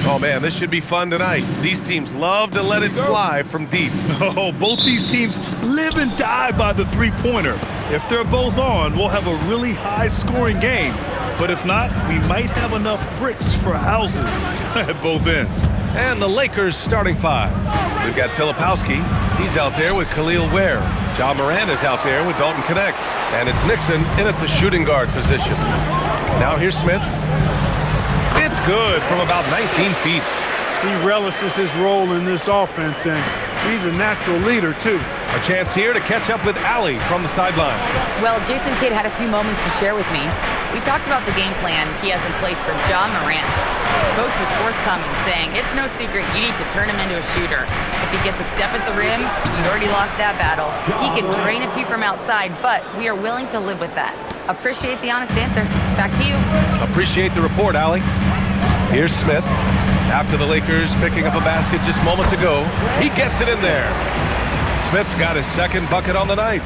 Oh, man, this should be fun tonight. These teams love to let it fly from deep. Oh, both these teams live and die by the three-pointer. If they're both on, we'll have a really high-scoring game. But if not, we might have enough bricks for houses at both ends. And the Lakers starting five. We've got Filipowski. He's out there with Khalil Ware. Ja Morant is out there with Dalton Knecht. And it's Nixon in at the shooting guard position. Now here's Smith. It's good from about 19 feet. He relishes his role in this offense, and he's a natural leader, too. A chance here to catch up with Allie from the sideline. Well, Jason Kidd had a few moments to share with me. We talked about the game plan he has in place for Ja Morant. Coach was forthcoming, saying it's no secret you need to turn him into a shooter. If he gets a step at the rim, you've already lost that battle. He can drain a few from outside, but we are willing to live with that. Appreciate the honest answer. Back to you. Appreciate the report, Allie. Here's Smith. After the Lakers picking up a basket just moments ago, he gets it in there. Smith's got his second bucket on the night.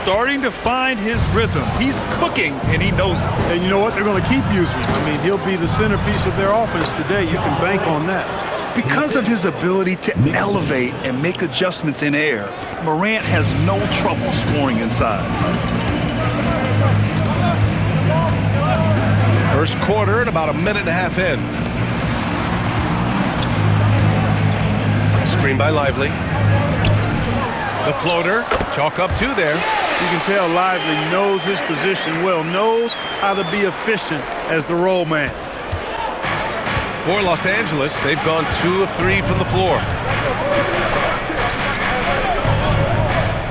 Starting to find his rhythm. He's cooking, and he knows it. And you know what? They're going to keep using him. I mean, he'll be the centerpiece of their offense today. You can bank on that. Because of his ability to elevate and make adjustments in air, Morant has no trouble scoring inside. First quarter and about a minute and a half in. Screen by Lively. The floater, chalk up two there. You can tell Lively knows his position well, knows how to be efficient as the roll man. For Los Angeles, they've gone 2 of 3 from the floor.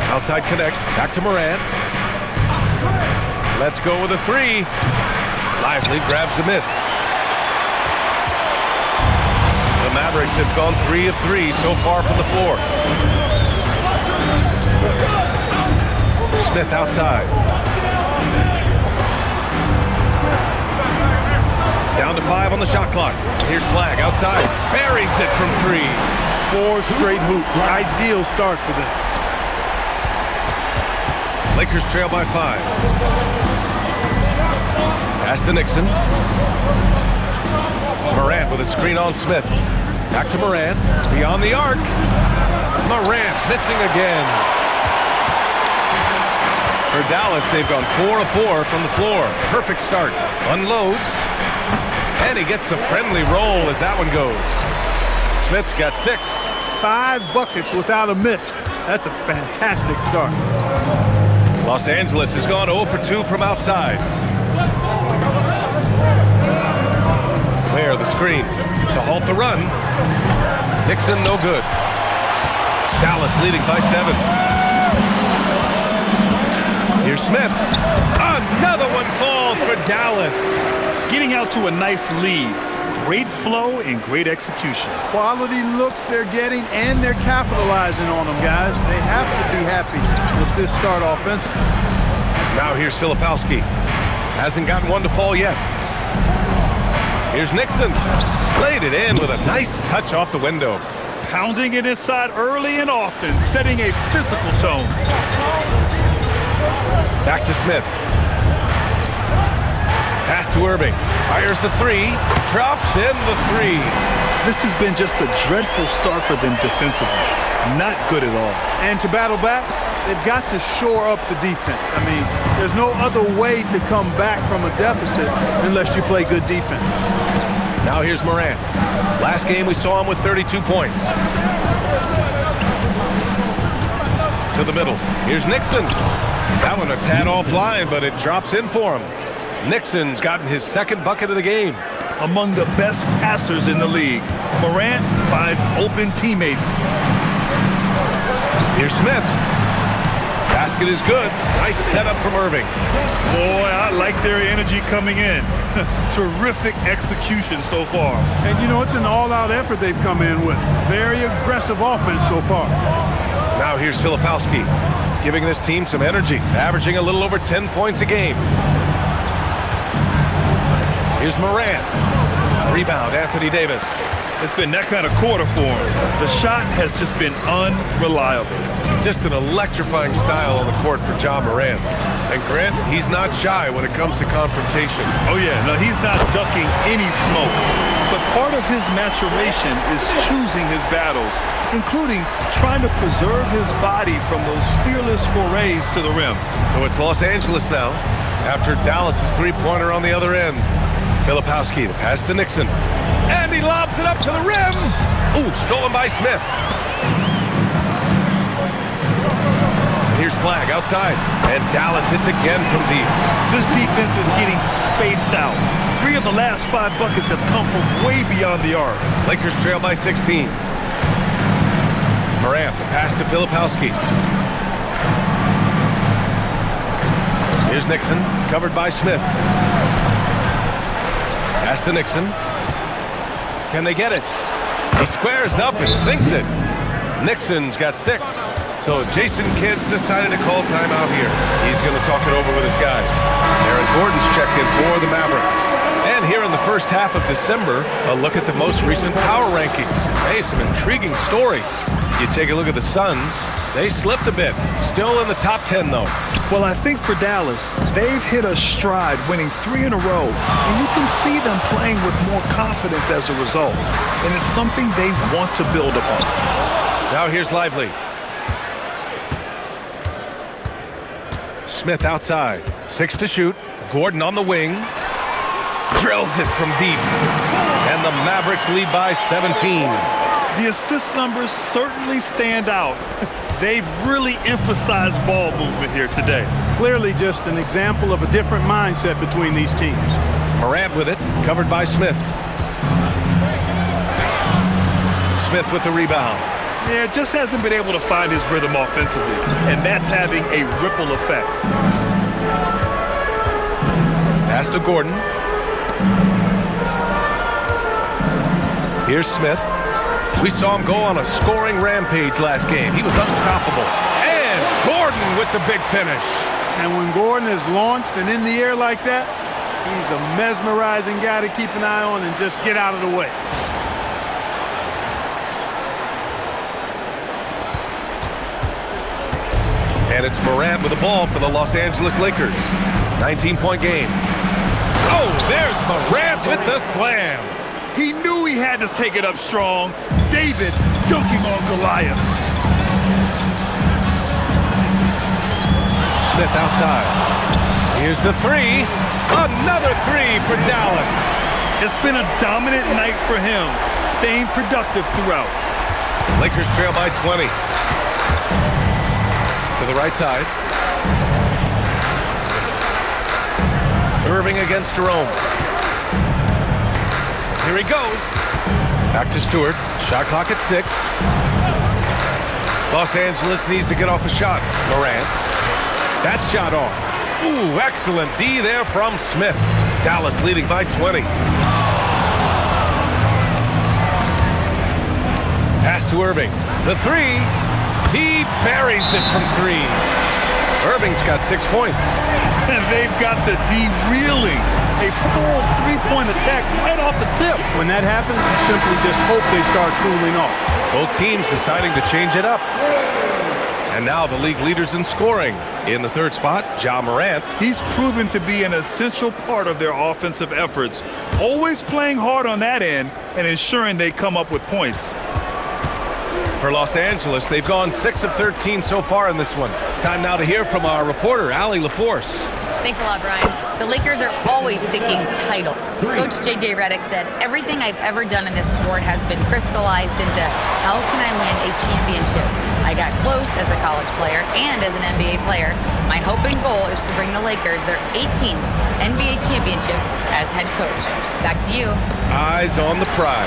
Outside Knecht, back to Morant. Let's go with a three. Lively grabs a miss. The Mavericks have gone 3 of 3 so far from the floor. Smith outside. Down to 5 on the shot clock. Here's Flagg outside. Buries it from 3. 4 straight hoop. Ideal start for them. Lakers trail by 5. Pass to Nixon. Morant with a screen on Smith. Back to Morant. Beyond the arc. Morant missing again. For Dallas, they've gone 4 of 4 from the floor. Perfect start. Unloads. And he gets the friendly roll as that one goes. Smith's got 6. 5 buckets without a miss. That's a fantastic start. Los Angeles has gone 0 for 2 from outside. Where the screen to halt the run. Nixon no good. Dallas leading by 7. Here's Smith. Another one falls for Dallas. Getting out to a nice lead. Great flow and great execution. Quality looks they're getting, and they're capitalizing on them, guys. They have to be happy with this start offensively. Now here's Filipowski. Hasn't gotten one to fall yet. Here's Nixon. Played it in with a nice touch off the window. Pounding it inside early and often, setting a physical tone. Back to Smith. Pass to Irving. Fires the 3. Drops in the 3. This has been just a dreadful start for them defensively. Not good at all. And to battle back, they've got to shore up the defense. I mean, there's no other way to come back from a deficit unless you play good defense. Now here's Morant. Last game we saw him with 32 points. To the middle. Here's Nixon. That one a tad offline, but it drops in for him. Nixon's gotten his second bucket of the game. Among the best passers in the league, Morant finds open teammates. Here's Smith. Basket is good. Nice setup from Irving. Boy, I like their energy coming in. Terrific execution so far. And, you know, it's an all-out effort they've come in with. Very aggressive offense so far. Now here's Filipowski, giving this team some energy, averaging a little over 10 points a game. Here's Morant. Rebound, Anthony Davis. It's been that kind of quarter for him. The shot has just been unreliable. Just an electrifying style on the court for Ja Morant. And Grant, he's not shy when it comes to confrontation. Oh, yeah. No, he's not ducking any smoke. But part of his maturation is choosing his battles, including trying to preserve his body from those fearless forays to the rim. So it's Los Angeles now, after Dallas' three-pointer on the other end. Filipowski, the pass to Nixon. And he lobs it up to the rim. Ooh, stolen by Smith. And here's Flagg outside. And Dallas hits again from deep. This defense is getting spaced out. 3 of the last 5 buckets have come from way beyond the arc. Lakers trail by 16. Morant, the pass to Filipowski. Here's Nixon, covered by Smith. Pass to Nixon. Can they get it? He squares up and sinks it. Nixon's got 6. So Jason Kidd's decided to call timeout here. He's going to talk it over with his guys. Aaron Gordon's checked in for the Mavericks. And here in the first half of December, a look at the most recent power rankings. Hey, some intriguing stories. You take a look at the Suns. They slipped a bit. Still in the top 10, though. Well, I think for Dallas, they've hit a stride, winning 3 in a row, and you can see them playing with more confidence as a result. And it's something they want to build upon. Now here's Lively. Smith outside. 6 to shoot. Gordon on the wing. Drills it from deep. And the Mavericks lead by 17. The assist numbers certainly stand out. They've really emphasized ball movement here today. Clearly just an example of a different mindset between these teams. Morant with it, covered by Smith. Smith with the rebound. Yeah, just hasn't been able to find his rhythm offensively, and that's having a ripple effect. Pass to Gordon. Here's Smith. We saw him go on a scoring rampage last game. He was unstoppable. And Gordon with the big finish. And when Gordon is launched and in the air like that, he's a mesmerizing guy to keep an eye on and just get out of the way. And it's Morant with the ball for the Los Angeles Lakers. 19-point game. Oh, there's Morant with the slam. He knew he had to take it up strong. David dunking on Goliath. Smith outside. Here's the 3. Another 3 for Dallas. It's been a dominant night for him, staying productive throughout. Lakers trail by 20. To the right side. Irving against Jerome. Here he goes. Back to Stewart. Shot clock at 6. Los Angeles needs to get off a shot. Morant. That shot off. Ooh, excellent D there from Smith. Dallas leading by 20. Pass to Irving. The 3. He buries it from 3. Irving's got 6 points. And they've got the D reeling. A full 3-point attack right off the tip. When that happens, you simply just hope they start cooling off. Both teams deciding to change it up. And now the league leaders in scoring. In the 3rd spot, Ja Morant. He's proven to be an essential part of their offensive efforts, always playing hard on that end and ensuring they come up with points. For Los Angeles, they've gone 6 of 13 so far in this one. Time now to hear from our reporter, Allie LaForce. Thanks a lot, Brian. The Lakers are always thinking title. Coach J.J. Redick said, everything I've ever done in this sport has been crystallized into how can I win a championship? I got close as a college player and as an NBA player. My hope and goal is to bring the Lakers their 18th NBA championship as head coach. Back to you. Eyes on the prize.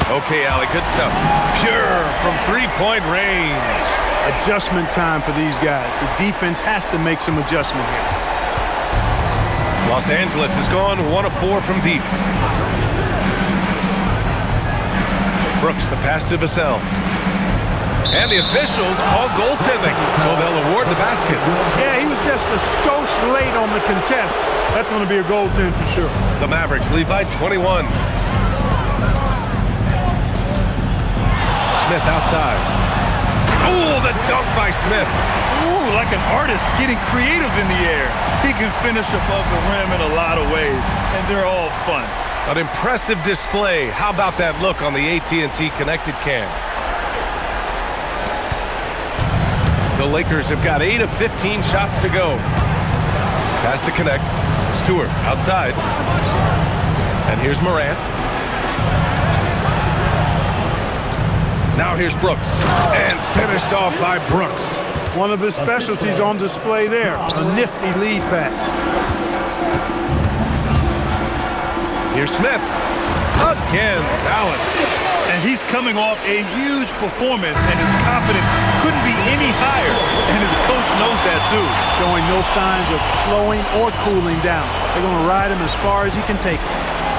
Okay, Allie, good stuff. Pure from 3-point range. Adjustment time for these guys. The defense has to make some adjustment here. Los Angeles has gone 1 of 4 from deep. Brooks, the pass to Vassell. And the officials called goaltending, so they'll award the basket. Yeah, he was just a skosh late on the contest. That's going to be a goaltend for sure. The Mavericks lead by 21. Smith outside. Oh, the dunk by Smith. Ooh, like an artist getting creative in the air. He can finish above the rim in a lot of ways, and they're all fun. An impressive display. How about that look on the AT&T connected cam? The Lakers have got 8 of 15 shots to go. Pass to connect. Stewart outside. And here's Morant. Now here's Brooks. And finished off by Brooks. One of his specialties on display there. A nifty lead pass. Here's Smith. Again, Dallas. And he's coming off a huge performance, and his confidence couldn't be any higher. And his coach knows that, too. Showing no signs of slowing or cooling down. They're going to ride him as far as he can take him.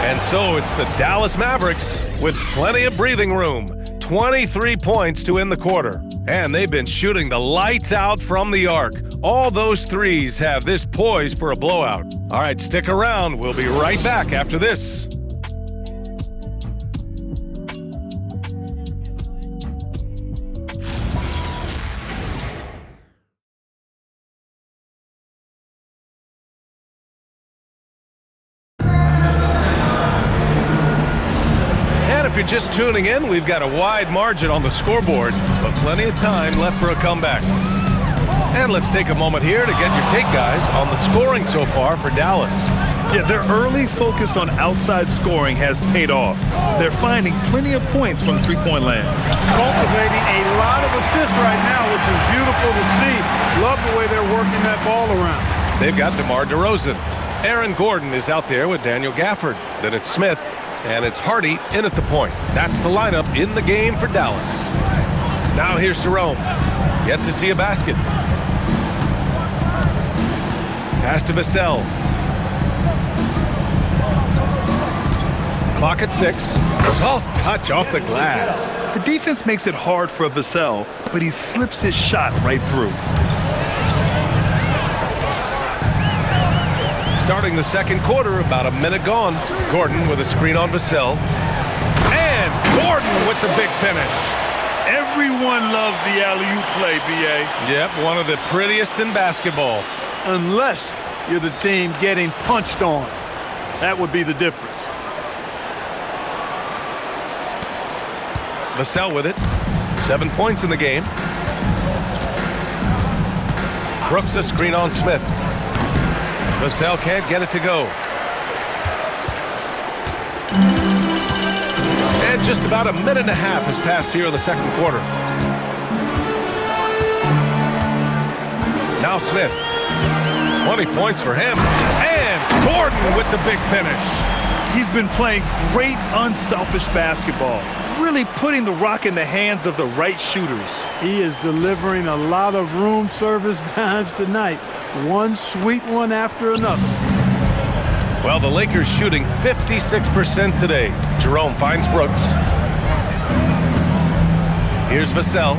And so it's the Dallas Mavericks with plenty of breathing room. 23 points to end the quarter. And they've been shooting the lights out from the arc. All those threes have this poised for a blowout. All right, stick around. We'll be right back after this. If you're just tuning in, we've got a wide margin on the scoreboard, but plenty of time left for a comeback. And let's take a moment here to get your take, guys, on the scoring so far for Dallas. Yeah, their early focus on outside scoring has paid off. They're finding plenty of points from three-point land. Cultivating a lot of assists right now, which is beautiful to see. Love the way they're working that ball around. They've got DeMar DeRozan. Aaron Gordon is out there with Daniel Gafford. Then it's Smith. And it's Hardy in at the point. That's the lineup in the game for Dallas. Now here's Jerome. Yet to see a basket. Pass to Vassell. Clock at 6. Soft touch off the glass. The defense makes it hard for Vassell, but he slips his shot right through. Starting the second quarter, about a minute gone. Gordon with a screen on Vassell. And Gordon with the big finish. Everyone loves the alley-oop play, B.A. Yep, one of the prettiest in basketball. Unless you're the team getting punched on. That would be the difference. Vassell with it. 7 points in the game. Brooks a screen on Smith. Vassell can't get it to go. And just about a minute and a half has passed here in the second quarter. Now Smith. 20 points for him. And Gordon with the big finish. He's been playing great unselfish basketball, really putting the rock in the hands of the right shooters. He is delivering a lot of room service dimes tonight. One sweet one after another. Well, the Lakers shooting 56% today. Jerome finds Brooks. Here's Vassell.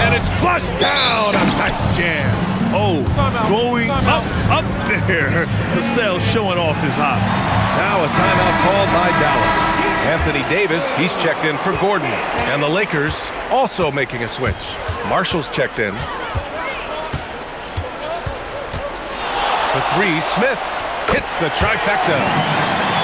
And it's flushed down. A nice jam. Oh, going up there. Vassell showing off his hops. Now a timeout called by Dallas. Anthony Davis, he's checked in for Gordon. And the Lakers also making a switch. Marshall's checked in. For 3, Smith hits the trifecta.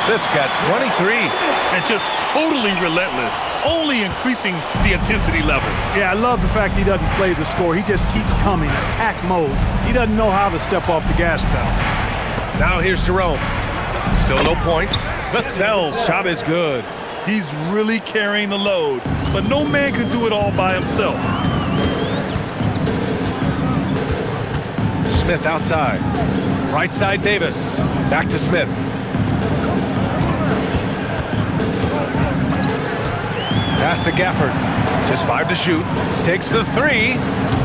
Smith's got 23. And just totally relentless, only increasing the intensity level. Yeah, I love the fact he doesn't play the score. He just keeps coming, attack mode. He doesn't know how to step off the gas pedal. Now here's Jerome. Still no points. Vassell's shot is good. He's really carrying the load, but no man can do it all by himself. Smith outside. Right side Davis. Back to Smith. Pass to Gafford. Just 5 to shoot. Takes the 3.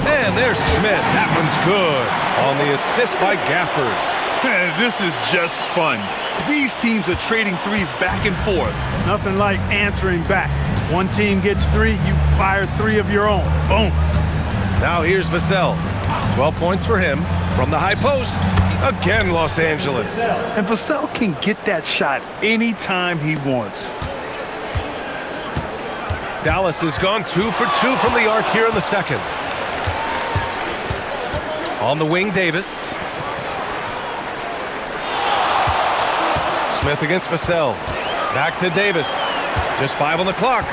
And there's Smith. That one's good. On the assist by Gafford. This is just fun. These teams are trading threes back and forth. Nothing like answering back. One team gets 3, you fire 3 of your own. Boom. Now here's Vassell. 12 points for him from the high post. Again, Los Angeles. And Vassell can get that shot anytime he wants. Dallas has gone 2 for 2 from the arc here in the second. On the wing, Davis. Smith against Vassell. Back to Davis. Just 5 on the clock.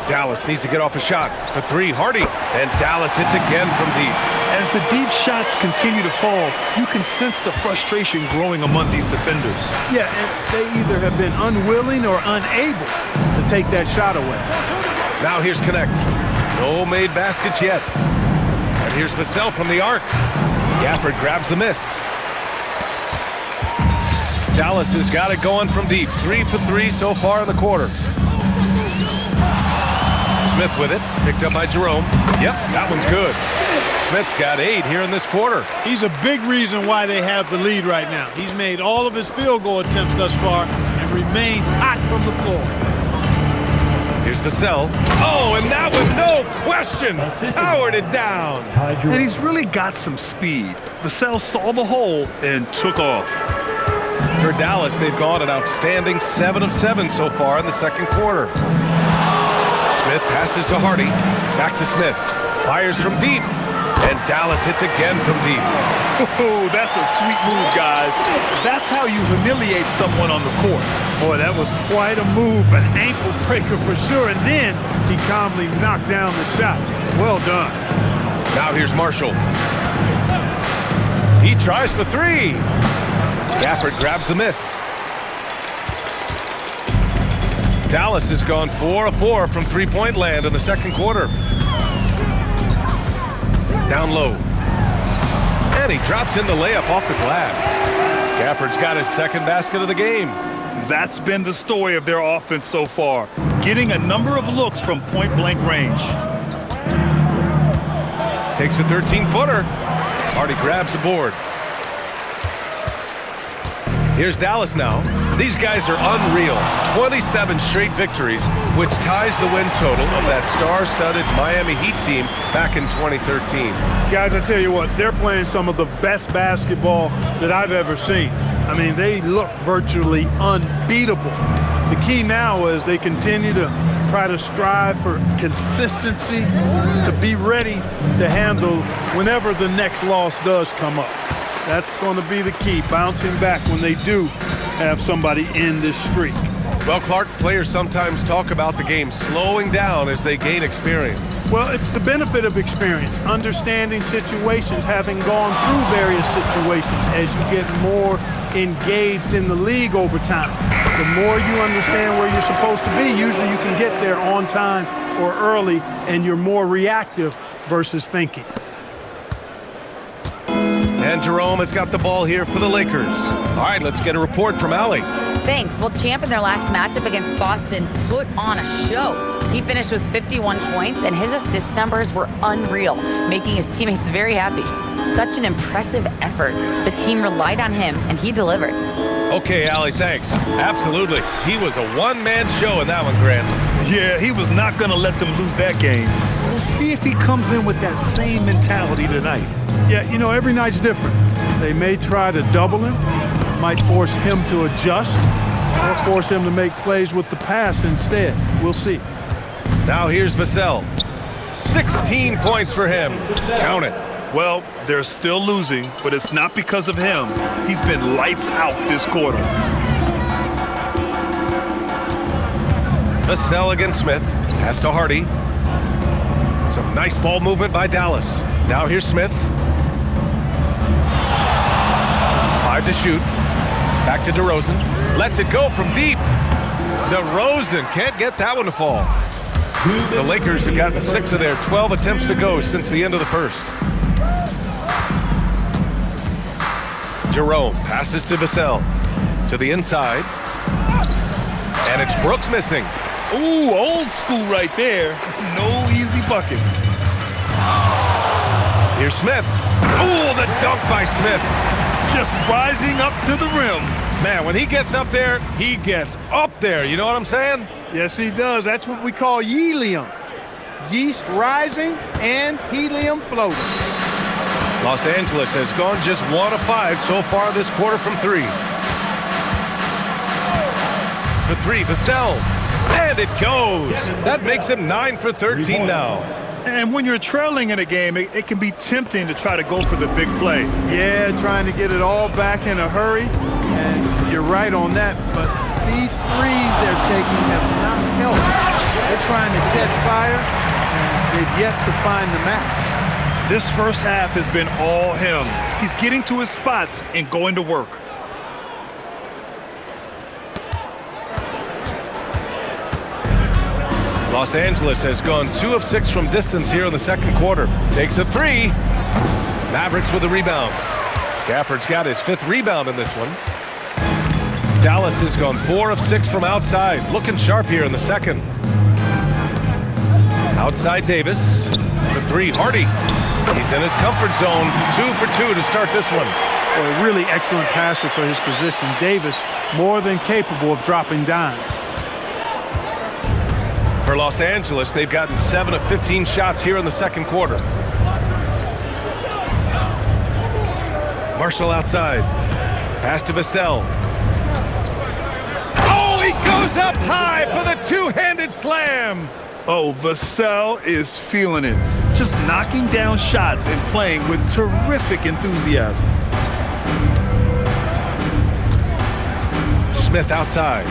Dallas needs to get off a shot for 3. Hardy. And Dallas hits again from deep. As the deep shots continue to fall, you can sense the frustration growing among these defenders. Yeah, and they either have been unwilling or unable to take that shot away. Now here's Connect. No made baskets yet. And here's Vassell from the arc. Gafford grabs the miss. Dallas has got it going from deep. 3 for 3 so far in the quarter. Smith with it. Picked up by Jerome. Yep, that one's good. Smith's got 8 here in this quarter. He's a big reason why they have the lead right now. He's made all of his field goal attempts thus far and remains hot from the floor. Here's Vassell. Oh, and that one, no question, powered it down. And he's really got some speed. Vassell saw the hole and took off. For Dallas, they've gone an outstanding 7 of 7 so far in the second quarter. Smith passes to Hardy. Back to Smith. Fires from deep. And Dallas hits again from deep. Oh, that's a sweet move, guys. That's how you humiliate someone on the court. Boy, that was quite a move, an ankle breaker for sure. And then he calmly knocked down the shot. Well done. Now here's Marshall. He tries for 3. Gafford grabs the miss. Dallas has gone 4 of 4 from three-point land in the second quarter. Down low. And he drops in the layup off the glass. Gafford's got his second basket of the game. That's been the story of their offense so far, getting a number of looks from point-blank range. Takes a 13-footer. Hardy grabs the board. Here's Dallas now. These guys are unreal. 27 straight victories, which ties the win total of that star-studded Miami Heat team back in 2013. Guys, I tell you what, they're playing some of the best basketball that I've ever seen. I mean, they look virtually unbeatable. The key now is they continue to try to strive for consistency, to be ready to handle whenever the next loss does come up. That's going to be the key, bouncing back when they do have somebody in this streak. Well, Clark, players sometimes talk about the game slowing down as they gain experience. Well, it's the benefit of experience, understanding situations, having gone through various situations as you get more engaged in the league over time. The more you understand where you're supposed to be, usually you can get there on time or early, and you're more reactive versus thinking. And Jerome has got the ball here for the Lakers. All right, let's get a report from Allie. Thanks. Well, Champ in their last matchup against Boston put on a show. He finished with 51 points, and his assist numbers were unreal, making his teammates very happy. Such an impressive effort. The team relied on him, and he delivered. Okay, Allie, thanks. Absolutely. He was a one-man show in that one, Grant. Yeah, he was not going to let them lose that game. We'll see if he comes in with that same mentality tonight. Yeah, you know, every night's different. They may try to double him, might force him to adjust, or force him to make plays with the pass instead. We'll see. Now here's Vassell. 16 points for him. Count it. Well, they're still losing, but it's not because of him. He's been lights out this quarter. Vassell against Smith. Pass to Hardy. Some nice ball movement by Dallas. Now here's Smith. 5 to shoot. Back to DeRozan. Lets it go from deep. DeRozan can't get that one to fall. The Lakers have gotten 6 of their 12 attempts to go since the end of the first. Jerome passes to Vassell. To the inside. And it's Brooks missing. Ooh, old school right there. No easy buckets. Here's Smith. Ooh, the dunk by Smith. Just rising up to the rim. Man, when he gets up there, he gets up there. You know what I'm saying? Yes, he does. That's what we call helium. Yeast rising and helium floating. Los Angeles has gone just 1 of 5 so far this quarter from 3. For 3, Vassell. And it goes. That makes him 9 for 13 now. And when you're trailing in a game, it can be tempting to try to go for the big play. Yeah, trying to get it all back in a hurry. And you're right on that, but these threes they're taking have not helped. They're trying to catch fire, and they've yet to find the match. This first half has been all him. He's getting to his spots and going to work. Los Angeles has gone 2 of 6 from distance here in the second quarter. Takes a 3. Mavericks with a rebound. Gafford's got his 5th rebound in this one. Dallas has gone 4 of 6 from outside. Looking sharp here in the second. Outside Davis. The 3, Hardy. He's in his comfort zone. 2 for 2 to start this one. A really excellent passer for his position. Davis more than capable of dropping dimes. For Los Angeles, they've gotten 7 of 15 shots here in the second quarter. Marshall outside. Pass to Vassell. Oh, he goes up high for the two-handed slam. Oh, Vassell is feeling it. Just knocking down shots and playing with terrific enthusiasm. Smith outside.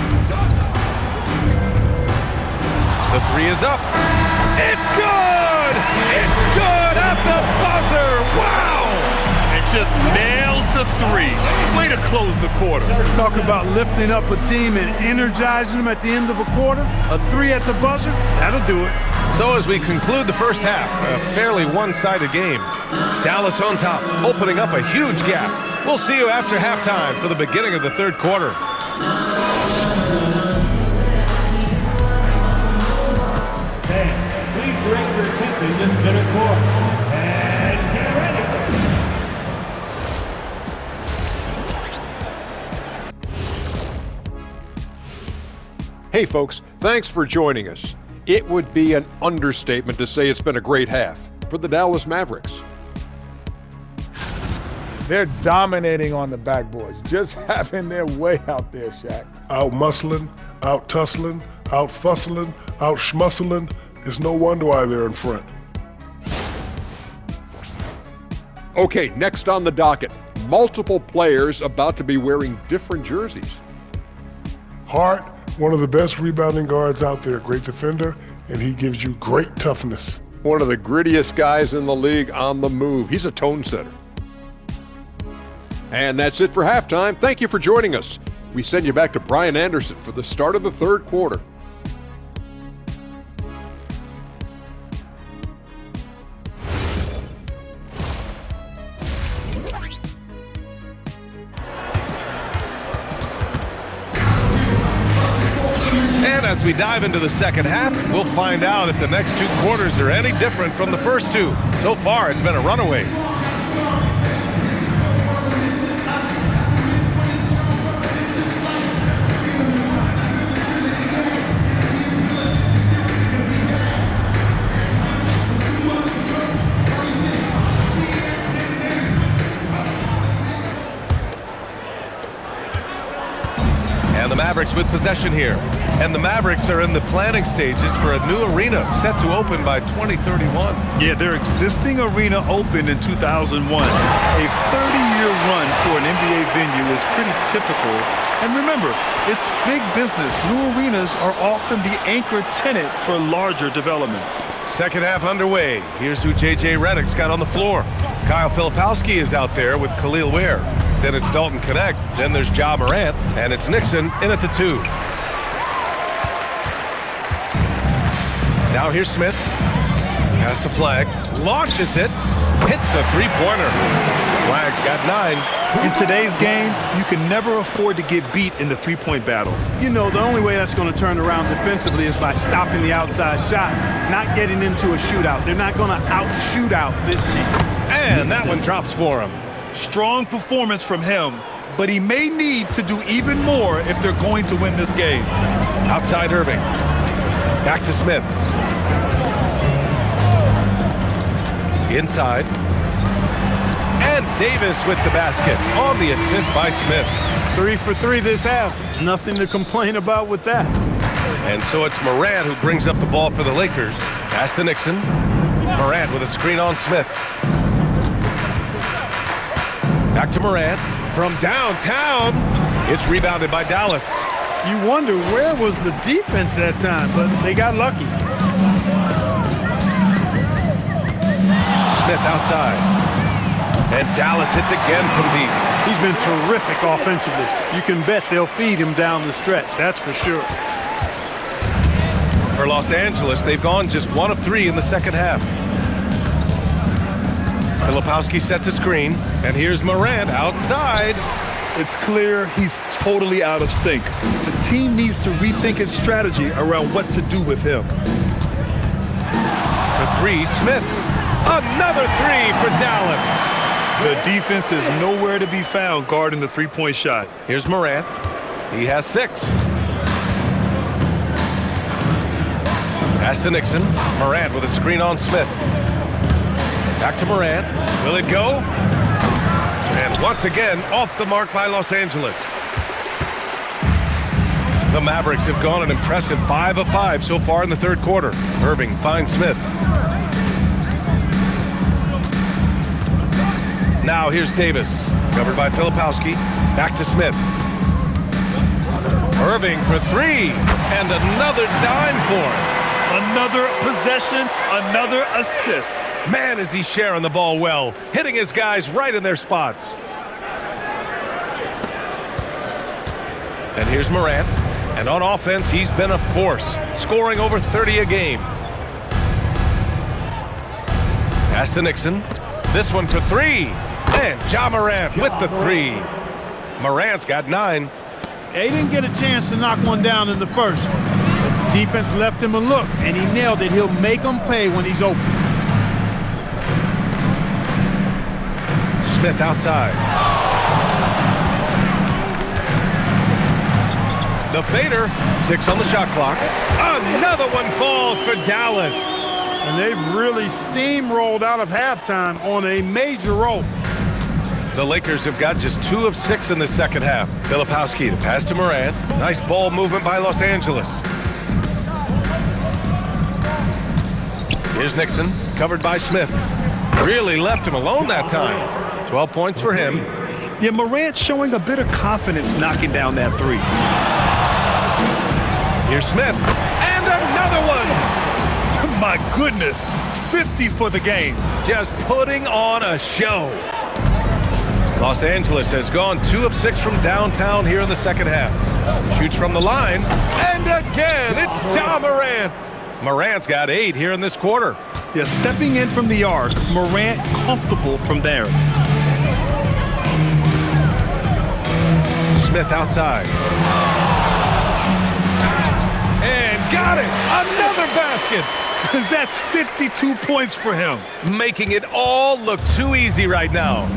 The 3 is up. It's good! It's good at the buzzer! Wow! And just nails the 3. Way to close the quarter. Talk about lifting up a team and energizing them at the end of a quarter. A 3 at the buzzer, that'll do it. So as we conclude the first half, a fairly one-sided game. Dallas on top, opening up a huge gap. We'll see you after halftime for the beginning of the third quarter. Please direct your attention to center court and get ready. Hey folks, thanks for joining us. It would be an understatement to say it's been a great half for the Dallas Mavericks. They're dominating on the backboards, just having their way out there, Shaq. Out muscling, out tussling, out fussling, out schmuscling. It's no wonder why they're in front. Okay, next on the docket, multiple players about to be wearing different jerseys. Hart, one of the best rebounding guards out there, great defender, and he gives you great toughness. One of the grittiest guys in the league on the move. He's a tone setter. And that's it for halftime. Thank you for joining us. We send you back to Brian Anderson for the start of the third quarter. And as we dive into the second half, we'll find out if the next 2 quarters are any different from the first 2. So far, it's been a runaway. And the Mavericks with possession here. And the Mavericks are in the planning stages for a new arena set to open by 2031. Yeah, their existing arena opened in 2001. A 30-year run for an NBA venue is pretty typical. And remember, it's big business. New arenas are often the anchor tenant for larger developments. Second half underway. Here's who J.J. Redick's got on the floor. Kyle Filipowski is out there with Khalil Ware. Then it's Dalton Knecht. Then there's Ja Morant. And it's Nixon in at the 2. Now here's Smith. Pass to Flag. Launches it. Hits a three-pointer. Flag's got 9. In today's game, you can never afford to get beat in the three-point battle. You know, the only way that's going to turn around defensively is by stopping the outside shot, not getting into a shootout. They're not going to out-shoot out this team. And that one drops for him. Strong performance from him, but he may need to do even more if they're going to win this game. Outside Irving. Back to Smith. Inside. And Davis with the basket on the assist by Smith. 3 for 3 this half. Nothing to complain about with that. And so it's Morant who brings up the ball for the Lakers. Pass to Nixon. Morant with a screen on Smith. Back to Morant from downtown. It's rebounded by Dallas. You wonder where was the defense that time, but they got lucky. Smith outside. And Dallas hits again from deep. He's been terrific offensively. You can bet they'll feed him down the stretch, that's for sure. For Los Angeles, they've gone just 1 of 3 in the second half. Filipowski sets a screen, and here's Morant outside. It's clear he's totally out of sync. The team needs to rethink its strategy around what to do with him. For 3, Smith. Another 3 for Dallas. The defense is nowhere to be found guarding the three-point shot. Here's Morant. He has 6. Pass to Nixon. Morant with a screen on Smith. Back to Morant. Will it go? And once again, off the mark by Los Angeles. The Mavericks have gone an impressive 5 of 5 so far in the third quarter. Irving finds Smith. Now here's Davis, covered by Filipowski. Back to Smith. Irving for 3, and another dime for him. Another possession, another assist. Man, is he sharing the ball well, hitting his guys right in their spots. And here's Morant, and on offense, he's been a force, scoring over 30 a game. Pass to Nixon. This one for 3. And Ja Morant with the 3. Morant's got 9. They didn't get a chance to knock one down in the first. The defense left him a look, and he nailed it. He'll make them pay when he's open. Smith outside. The fader, 6 on the shot clock. Another one falls for Dallas. And they've really steamrolled out of halftime on a major roll. The Lakers have got just 2 of 6 in the second half. Filipowski, the pass to Morant. Nice ball movement by Los Angeles. Here's Nixon, covered by Smith. Really left him alone that time. 12 points for him. Yeah, Morant showing a bit of confidence knocking down that 3. Here's Smith, and another one. My goodness, 50 for the game. Just putting on a show. Los Angeles has gone 2 of 6 from downtown here in the second half. Shoots from the line, and again, it's Ja Morant. Morant's got 8 here in this quarter. Yeah, stepping in from the arc, Morant comfortable from there. Smith outside. And got it! Another basket! That's 52 points for him. Making it all look too easy right now.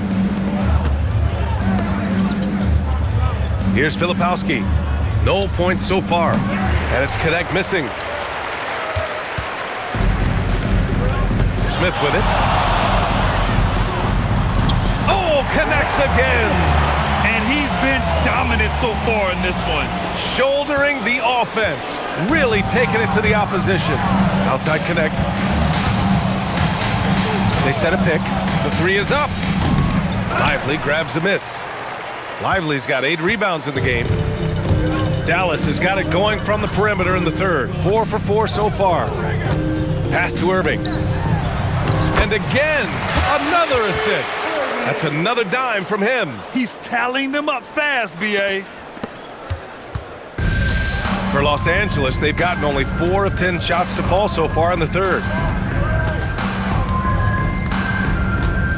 Here's Filipowski. No points so far. And it's Connect missing. Smith with it. Oh, connects again. And he's been dominant so far in this one. Shouldering the offense. Really taking it to the opposition. Outside Connect. They set a pick. The 3 is up. Lively grabs a miss. Lively's got 8 rebounds in the game. Dallas has got it going from the perimeter in the third. 4 for 4 so far. Pass to Irving. And again, another assist. That's another dime from him. He's tallying them up fast, B.A. For Los Angeles, they've gotten only 4 of 10 shots to fall so far in the third.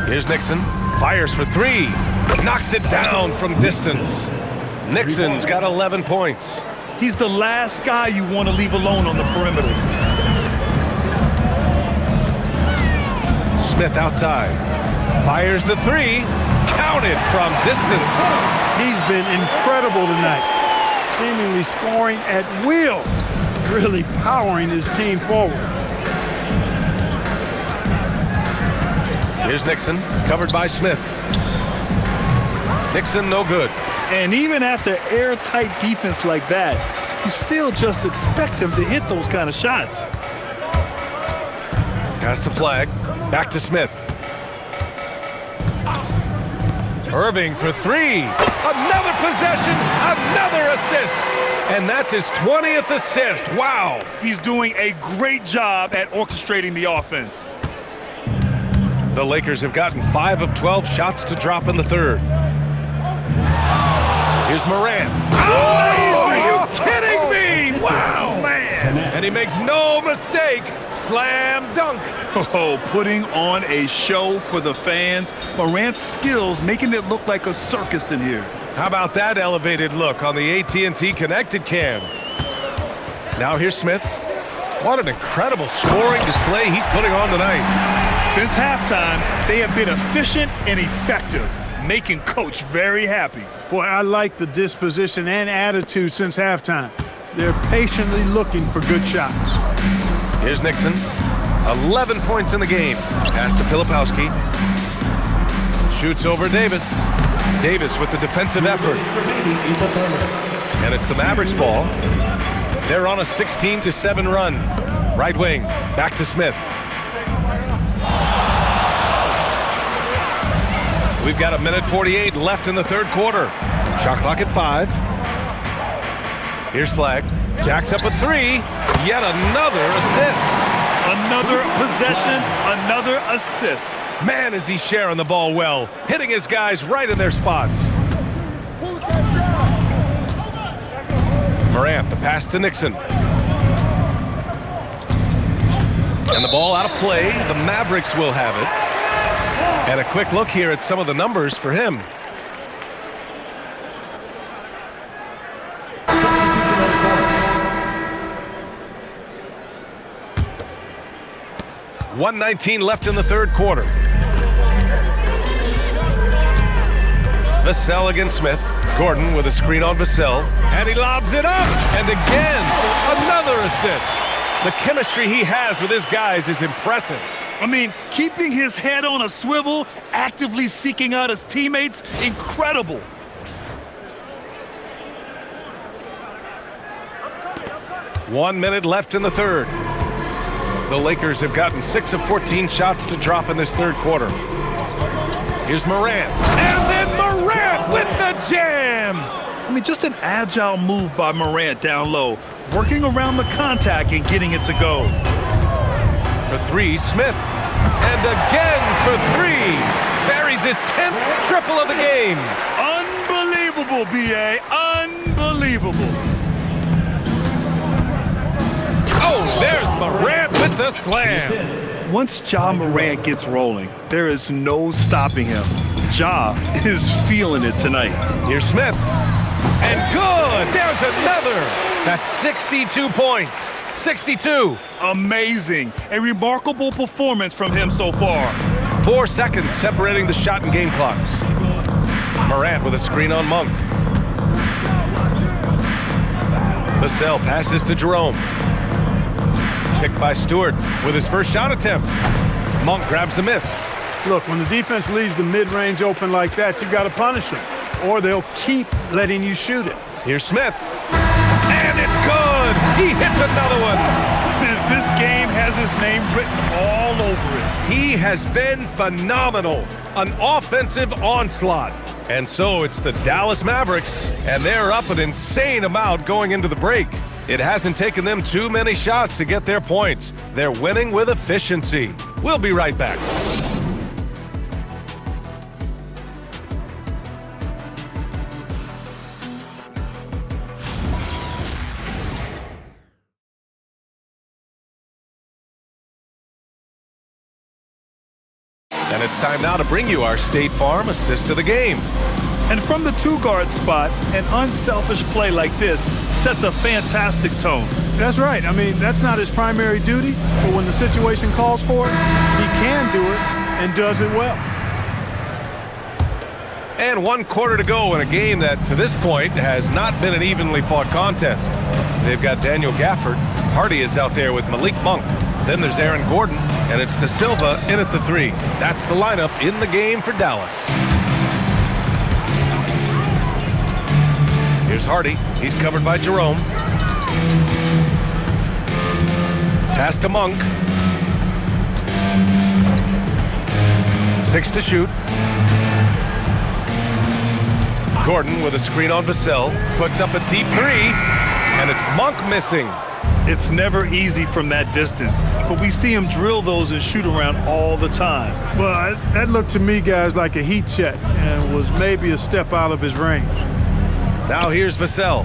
Here's Nixon. Fires for 3. Knocks it down from distance. Nixon's got 11 points. He's the last guy you want to leave alone on the perimeter. Smith outside. Fires the 3. Counted from distance. He's been incredible tonight. Seemingly scoring at will. Really powering his team forward. Here's Nixon, covered by Smith. Nixon, no good. And even after airtight defense like that, you still just expect him to hit those kind of shots. Pass to Flag. Back to Smith. Irving for three. Another possession, another assist. And that's his 20th assist. Wow. He's doing a great job at orchestrating the offense. The Lakers have gotten 5 of 12 shots to drop in the third. Here's Morant. Oh, are you kidding me? Wow, man. And he makes no mistake. Slam dunk. Oh, putting on a show for the fans. Morant's skills making it look like a circus in here. How about that elevated look on the AT&T Connected Cam? Now here's Smith. What an incredible scoring display he's putting on tonight. Since halftime, they have been efficient and effective, making Coach very happy. Boy, I like the disposition and attitude since halftime. They're patiently looking for good shots. Here's Nixon. 11 points in the game. Pass to Filipowski. Shoots over Davis. Davis with the defensive effort. And it's the Mavericks ball. They're on a 16-7 run. Right wing, back to Smith. We've got 1:48 left in the third quarter. Shot clock at 5. Here's Flag. Jacks up at 3. Yet another assist. Another possession, another assist. Man, is he sharing the ball well, hitting his guys right in their spots. Morant, the pass to Nixon. And the ball out of play. The Mavericks will have it. And a quick look here at some of the numbers for him. .119 left in the third quarter. Vassell against Smith. Gordon with a screen on Vassell. And he lobs it up. And again, another assist. The chemistry he has with his guys is impressive. I mean, keeping his head on a swivel, actively seeking out his teammates, incredible. One minute left in the third. The Lakers have gotten 6 of 14 shots to drop in this third quarter. Here's Morant. And then Morant with the jam! I mean, just an agile move by Morant down low, working around the contact and getting it to go. For 3, Smith. And again for 3. Buries his 10th triple of the game. Unbelievable, B.A. Unbelievable. Oh, there's Morant with the slam. Once Ja Morant gets rolling, there is no stopping him. Ja is feeling it tonight. Here's Smith. And good! There's another! That's 62 points. 62. Amazing. A remarkable performance from him so far. 4 seconds separating the shot and game clocks. Morant with a screen on Monk. Vassell passes to Jerome. Picked by Stewart with his first shot attempt. Monk grabs the miss. Look, when the defense leaves the mid-range open like that, you've got to punish them, or they'll keep letting you shoot it. Here's Smith. And it's good! He hits another one! This game has his name written all over it. He has been phenomenal. An offensive onslaught. And so it's the Dallas Mavericks, and they're up an insane amount going into the break. It hasn't taken them too many shots to get their points. They're winning with efficiency. We'll be right back. And it's time now to bring you our State Farm assist to the game. And from the two-guard spot, an unselfish play like this sets a fantastic tone. That's right. I mean, that's not his primary duty, but when the situation calls for it, he can do it and does it well. And 1 quarter to go in a game that, to this point, has not been an evenly fought contest. They've got Daniel Gafford. Hardy is out there with Malik Monk. Then there's Aaron Gordon, and it's De Silva in at the 3. That's the lineup in the game for Dallas. Here's Hardy. He's covered by Jerome. Pass to Monk. 6 to shoot. Gordon with a screen on Vassell, puts up a deep 3, and it's Monk missing. It's never easy from that distance, but we see him drill those and shoot around all the time. Well, that looked to me, guys, like a heat check and was maybe a step out of his range. Now here's Vassell.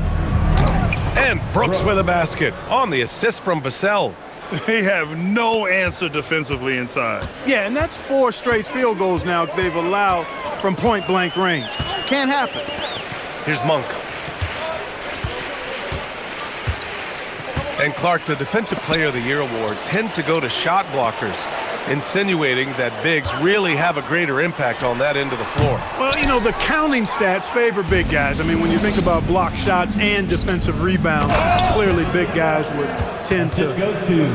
And Brooks with a basket on the assist from Vassell. They have no answer defensively inside. Yeah, and that's 4 straight field goals now they've allowed from point-blank range. Can't happen. Here's Monk. And Clark, the Defensive Player of the Year award tends to go to shot blockers, insinuating that bigs really have a greater impact on that end of the floor. Well, you know, the counting stats favor big guys. I mean, when you think about block shots and defensive rebounds, clearly big guys would tend to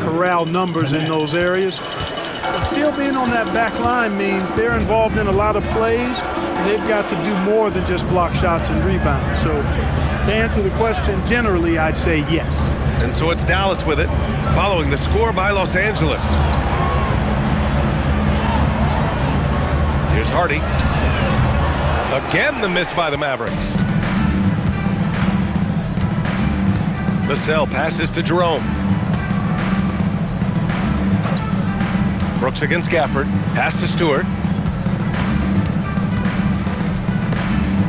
corral numbers in those areas. But still being on that back line means they're involved in a lot of plays. And they've got to do more than just block shots and rebounds. So to answer the question, generally, I'd say yes. And so it's Dallas with it, following the score by Los Angeles. Here's Hardy. Again, the miss by the Mavericks. Vassell passes to Jerome. Brooks against Gafford. Pass to Stewart.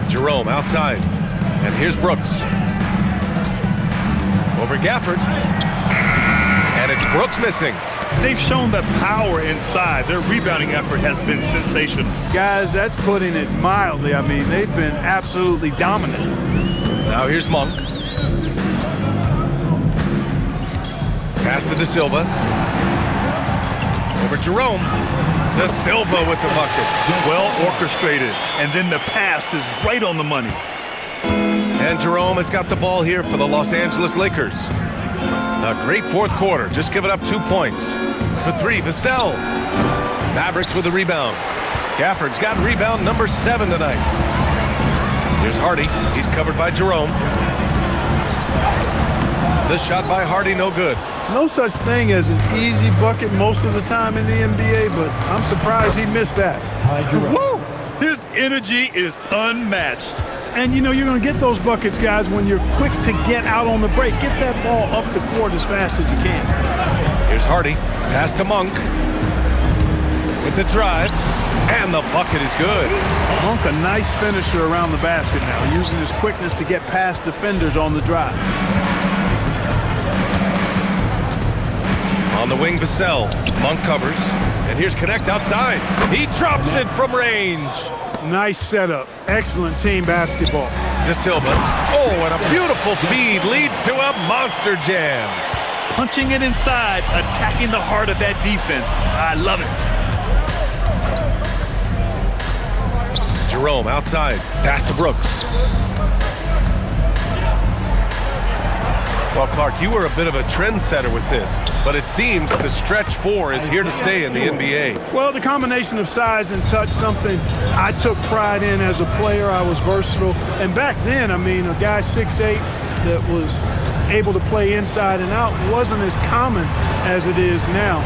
Jerome outside. And here's Brooks. Over Gafford. And it's Brooks missing. They've shown that power inside. Their rebounding effort has been sensational. Guys, that's putting it mildly. I mean, they've been absolutely dominant. Now here's Monk. Pass to De Silva. Over Jerome. De Silva with the bucket. Well orchestrated. And then the pass is right on the money. And Jerome has got the ball here for the Los Angeles Lakers. A great fourth quarter, just giving up 2 points. For 3, Vassell. Mavericks with the rebound. Gafford's got rebound number 7 tonight. Here's Hardy. He's covered by Jerome. The shot by Hardy, no good. No such thing as an easy bucket most of the time in the NBA, but I'm surprised he missed that. Woo! His energy is unmatched. And, you know, you're going to get those buckets, guys, when you're quick to get out on the break. Get that ball up the court as fast as you can. Here's Hardy. Pass to Monk. With the drive. And the bucket is good. Monk, a nice finisher around the basket now, using his quickness to get past defenders on the drive. On the wing, Vassell. Monk covers. And here's Connect outside. He drops it from range. Nice setup. Excellent team basketball. De Silva. Oh, and a beautiful feed leads to a monster jam. Punching it inside, attacking the heart of that defense. I love it. Jerome outside. Pass to Brooks. Well, Clark, you were a bit of a trendsetter with this, but it seems the stretch 4 is here to stay in the NBA. Well, the combination of size and touch, something I took pride in as a player. I was versatile. And back then, I mean, a guy 6'8" that was able to play inside and out wasn't as common as it is now.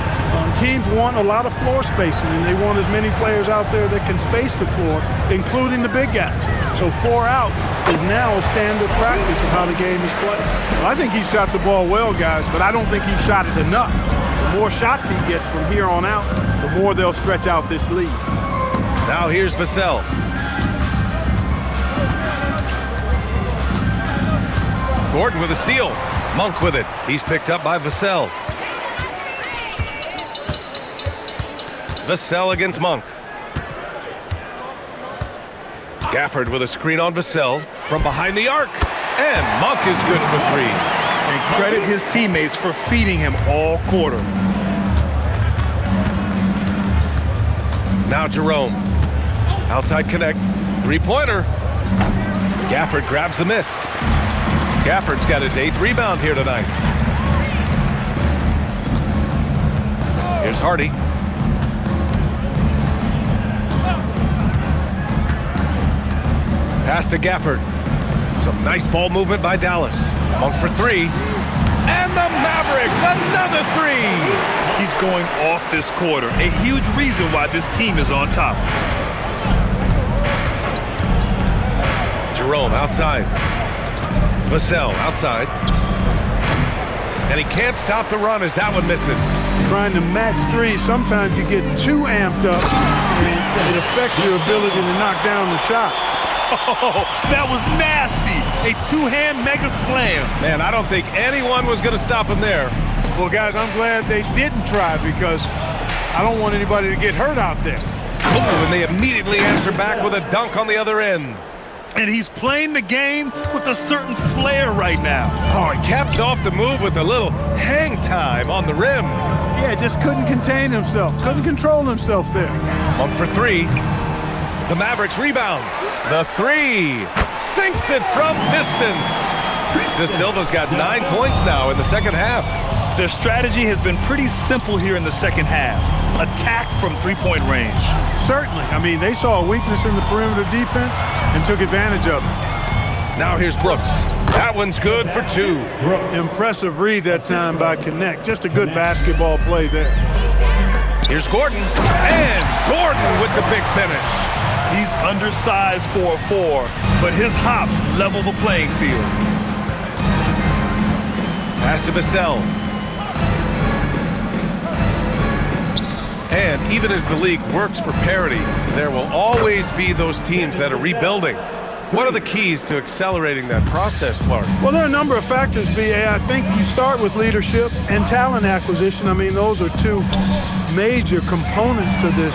Teams want a lot of floor spacing, and they want as many players out there that can space the floor, including the big guys. So 4 out is now a standard practice of how the game is played. Well, I think he shot the ball well, guys, but I don't think he shot it enough. The more shots he gets from here on out, the more they'll stretch out this lead. Now here's Vassell. Gordon with a steal. Monk with it. He's picked up by Vassell. Vassell against Monk. Gafford with a screen on Vassell from behind the arc. And Monk is good for 3. And credit his teammates for feeding him all quarter. Now Jerome. Outside Connect. 3-pointer. Gafford grabs the miss. Gafford's got his 8th rebound here tonight. Here's Hardy. Pass to Gafford. Some nice ball movement by Dallas. Monk for 3. And the Mavericks, another three. He's going off this quarter, a huge reason why this team is on top. Jerome outside. Vassell outside. And he can't stop the run as that one misses. Trying to match three, sometimes you get too amped up and it affects your ability to knock down the shot. Oh, that was nasty. A two-hand mega slam. Man, I don't think anyone was going to stop him there. Well, guys, I'm glad they didn't try because I don't want anybody to get hurt out there. Oh, and they immediately answer back with a dunk on the other end. And he's playing the game with a certain flair right now. Oh, he caps off the move with a little hang time on the rim. Yeah, just couldn't contain himself, couldn't control himself there. 1 for 3. The Mavericks rebound. The three. Sinks it from distance. De Silva's got 9 points now in the second half. Their strategy has been pretty simple here in the second half. Attack from three-point range. Certainly. I mean, they saw a weakness in the perimeter defense and took advantage of it. Now here's Brooks. That one's good for 2. Impressive read that time by Connect. Just a good basketball play there. Here's Gordon. And Gordon with the big finish. He's undersized for a 4, but his hops level the playing field. Pass to Vassell. And even as the league works for parity, there will always be those teams that are rebuilding. What are the keys to accelerating that process, Clark? Well, there are a number of factors, B.A. I think you start with leadership and talent acquisition. I mean, those are two major components to this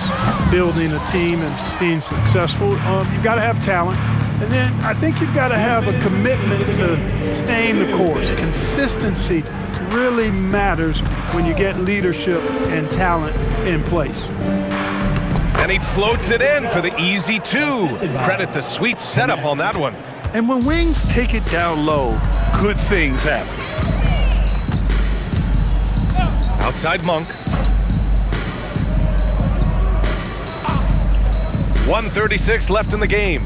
building a team and being successful. You've got to have talent. And then I think you've got to have a commitment to staying the course. Consistency really matters when you get leadership and talent in place. And he floats it in for the easy 2. Credit the sweet setup on that one. And when wings take it down low, good things happen. Outside Monk. 1:36 left in the game.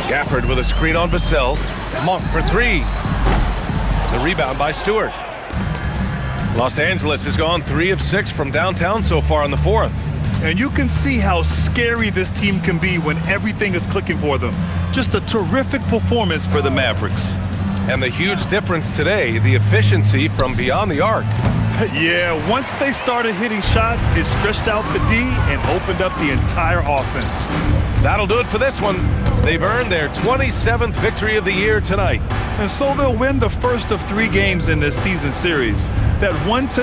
Gafford with a screen on Vassell. Monk for 3. The rebound by Stewart. Los Angeles has gone 3 of 6 from downtown so far in the 4th. And you can see how scary this team can be when everything is clicking for them. Just a terrific performance for the Mavericks. And the huge difference today, the efficiency from beyond the arc. Yeah, once they started hitting shots, it stretched out the D and opened up the entire offense. That'll do it for this one. They've earned their 27th victory of the year tonight. And so they'll win the first of 3 games in this season series. That 1-0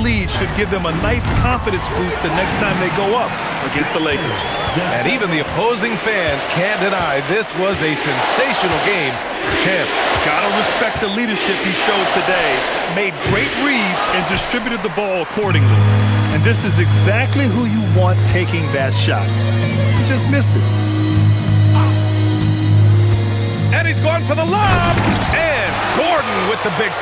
lead should give them a nice confidence boost the next time they go up against the Lakers. And even the opposing fans can't deny this was a sensational game for Champ. Gotta respect the leadership he showed today. Made great reads and distributed the ball accordingly. And this is exactly who you want taking that shot. He just missed it. And he's going for the lob. And Gordon with the big...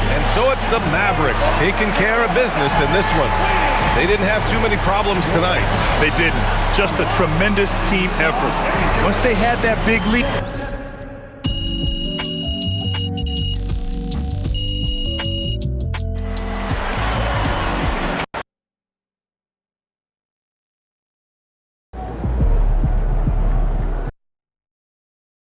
And so it's the Mavericks taking care of business in this one. They didn't have too many problems tonight. They didn't. Just a tremendous team effort. Once they had that big lead...